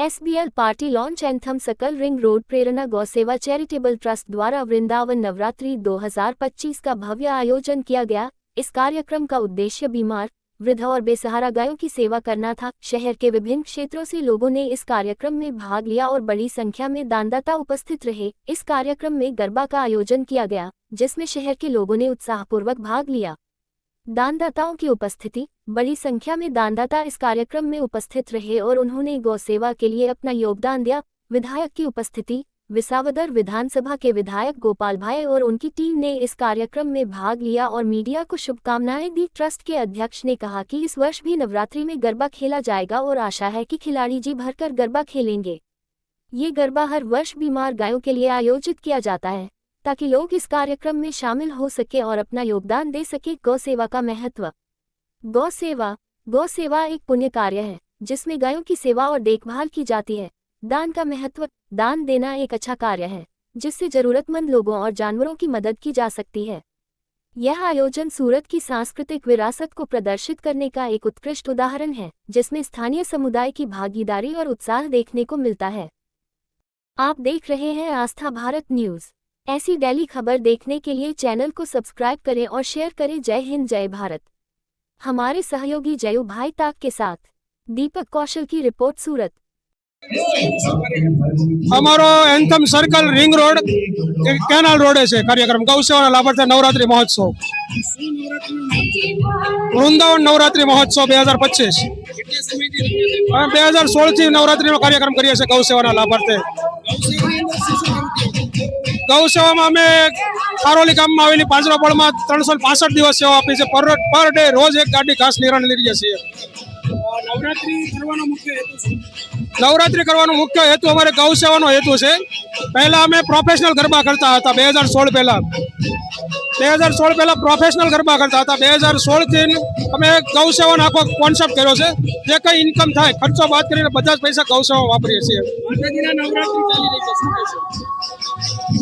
SBL party launch anthem सकल ring road प्रेरणा गौसेवा charitable trust द्वारा वृंदावन नवरात्रि 2025 का भव्य आयोजन किया गया। इस कार्यक्रम का उद्देश्य बीमार, वृद्ध और बेसहारा गायों की सेवा करना था। शहर के विभिन्न क्षेत्रों से लोगों ने इस कार्यक्रम में भाग लिया और बड़ी संख्या में दानदाता उपस्थित रहे। इस कार्यक्रम में गरबा का आयोजन किया गया, जिसमें शहर के लोगों ने उत्साहपूर्वक भाग लिया। दानदाताओं की उपस्थिति, बड़ी संख्या में दानदाता इस कार्यक्रम में उपस्थित रहे और उन्होंने गौ सेवा के लिए अपना योगदान दिया। विधायक की उपस्थिति, विसावदर विधानसभा के विधायक गोपाल भाई और उनकी टीम ने इस कार्यक्रम में भाग लिया और मीडिया को शुभकामनाएं दी। ट्रस्ट के अध्यक्ष ने कहा कि इस वर्ष भी नवरात्रि में गरबा खेला जाएगा और आशा है कि खिलाड़ी जी भरकर गरबा खेलेंगे। ये गरबा हर वर्ष बीमार गायों के लिए आयोजित किया जाता है, ताकि लोग इस कार्यक्रम में शामिल हो सके और अपना योगदान दे सके। गौ सेवा का महत्व। गौ सेवा एक पुण्य कार्य है, जिसमें गायों की सेवा और देखभाल की जाती है। दान का महत्व। दान देना एक अच्छा कार्य है, जिससे जरूरतमंद लोगों और जानवरों की मदद की जा सकती है। यह आयोजन सूरत की सांस्कृतिक विरासत को प्रदर्शित करने का एक उत्कृष्ट उदाहरण है, जिसमें स्थानीय समुदाय की भागीदारी और उत्साह देखने को मिलता है। आप देख रहे हैं आस्था भारत न्यूज। ऐसी डेली खबर देखने के लिए चैनल को सब्सक्राइब करें और शेयर करें। जय हिंद, जय भारत। हमारे सहयोगी जयू भाई ताक के साथ दीपक कौशल की रिपोर्ट, सूरत। અમારો anthem circle ring road canal રોડે છે કાર્યક્રમ ગૌ સેવાના લાભાર્થે નવરાત્રી મહોત્સવ વૃંદાવન નવરાત્રી મહોત્સવ 2025 2016 થી નવરાત્રીનો કાર્યક્રમ કરીએ છીએ ગૌ સેવાના લાભાર્થે। ગૌ સેવામાં અમે ખારોલી ગામમાં આવેલી પાંજરાપોળમાં 365 દિવસ સેવા આપી છે। પર ડે રોજ એક ગાડી ઘાસ નિરણ લઈએ છીએ। નવરાત્રી કરવાનો મુખ્ય હેતુ અમારે ગૌ સેવાનો હેતુ છે। પહેલા અમે પ્રોફેશનલ ગરબા કરતા હતા 2016 પહેલા પ્રોફેશનલ ગરબા કરતા હતા। 2016 થી અમે ગૌ સેવાનો આખો કોન્સેપ્ટ કર્યો છે। જે કઈ ઇન્કમ થાય ખર્ચો બાદ કરીને બધા જ પૈસા ગૌ સેવા વાપરીએ છીએ।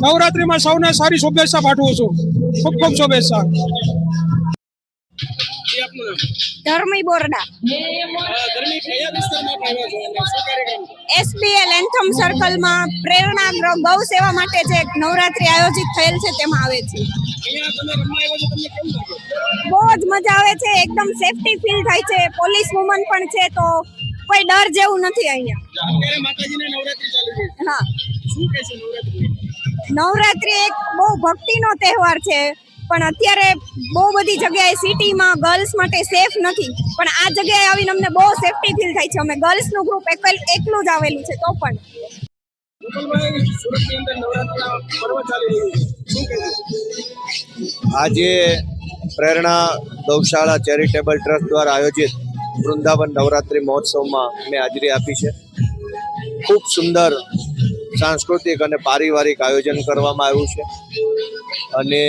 નવરાત્રીમાં સૌને સારી શુભેચ્છા પાઠવું છું। ખૂબ ખૂબ શુભેચ્છા। ધર્મી બોરડા એસબીએલ એન્થમ સર્કલમાં પ્રેરણા ગૌ સેવા માટે જે નવરાત્રી આયોજિત થયેલ છે તેમાં આવે છે। બહુ જ મજા આવે છે, એકદમ સેફટી ફીલ થાય છે। પોલીસ વુમન પણ છે, તો કોઈ ડર જેવું નથી અહીંયા। હા, નવરાત્રી એક બહુ ભક્તિનો તહેવાર છે, પણ અત્યારે બહુ બધી જગ્યાએ સિટીમાં ગર્લ્સ માટે સેફ નથી, પણ આ જગ્યાએ આવીને અમને બહુ સેફટી ફીલ થાય છે। અમે ગર્લ્સનું ગ્રુપ એકલું જ આવેલું છે, તો પણ આજે પ્રેરણા ગૌશાળા ચેરિટેબલ ટ્રસ્ટ દ્વારા આયોજિત વૃંદાવન નવરાત્રી મહોત્સવમાં મેં હાજરી આપી છે। ખૂબ સુંદર સાંસ્કૃતિક અને પારિવારિક આયોજન કરવામાં આવ્યું છે અને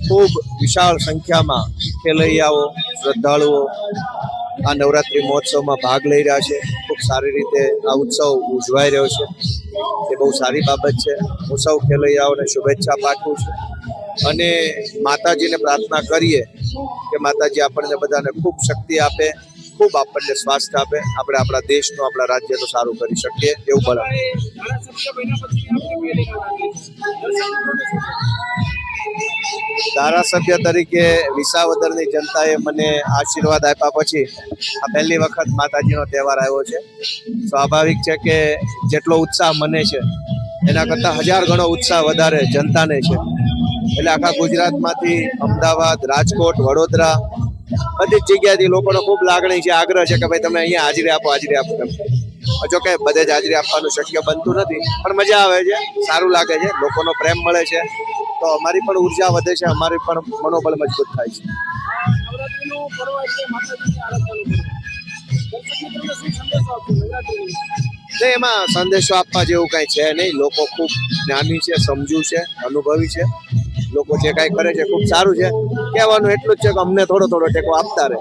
ખૂબ વિશાળ સંખ્યામાં ખેલૈયાઓ, શ્રદ્ધાળુઓ આ નવરાત્રિ મહોત્સવમાં ભાગ લઈ રહ્યા છે। ખૂબ સારી રીતે આ ઉત્સવ ઉજવાઈ રહ્યો છે, એ બહુ સારી બાબત છે। હું સૌ ખેલૈયાઓને શુભેચ્છા પાઠવું છું અને માતાજીને પ્રાર્થના કરીએ કે માતાજી આપણને બધાને ખૂબ શક્તિ આપે, ખૂબ આપણને સ્વાસ્થ્ય આપે, આપણે આપણા દેશનું, આપણા રાજ્યનું સારું કરી શકીએ એવું બને। ધારાસભ્ય તરીકે વિસાવદરની જનતાએ મને આશીર્વાદ આપ્યા પછી આ પહેલી વખત માતાજીનો તહેવાર આવ્યો છે। સ્વાભાવિક છે કે જેટલો ઉત્સાહ મને છે એના કરતાં 1000 ગણો ઉત્સાહ વધારે જનતાને છે। એટલે આખા ગુજરાતમાંથી અમદાવાદ, રાજકોટ, વડોદરા બધી જ જગ્યાએથી લોકોનો ખૂબ લાગણી છે, આગ્રહ છે કે ભાઈ તમે અહીંયા હાજરી આપો। જો કે બધે જ હાજરી આપવાનું શક્ય બનતું નથી, પણ મજા આવે છે, સારું લાગે છે, લોકોનો પ્રેમ મળે છે, તો અમારી પણ ઉર્જા વધે છે, અમારી પણ મનોબળ મજબૂત થાય છે। એમાં સંદેશો આપવા જેવું કઈ છે નહીં। લોકો ખૂબ જ્ઞાની છે, સમજુ છે, અનુભવી છે। લોકો જે કાંઈ કરે છે ખૂબ સારું છે। કહેવાનું એટલું જ છે કે અમને થોડો ટેકો આપતા રહે।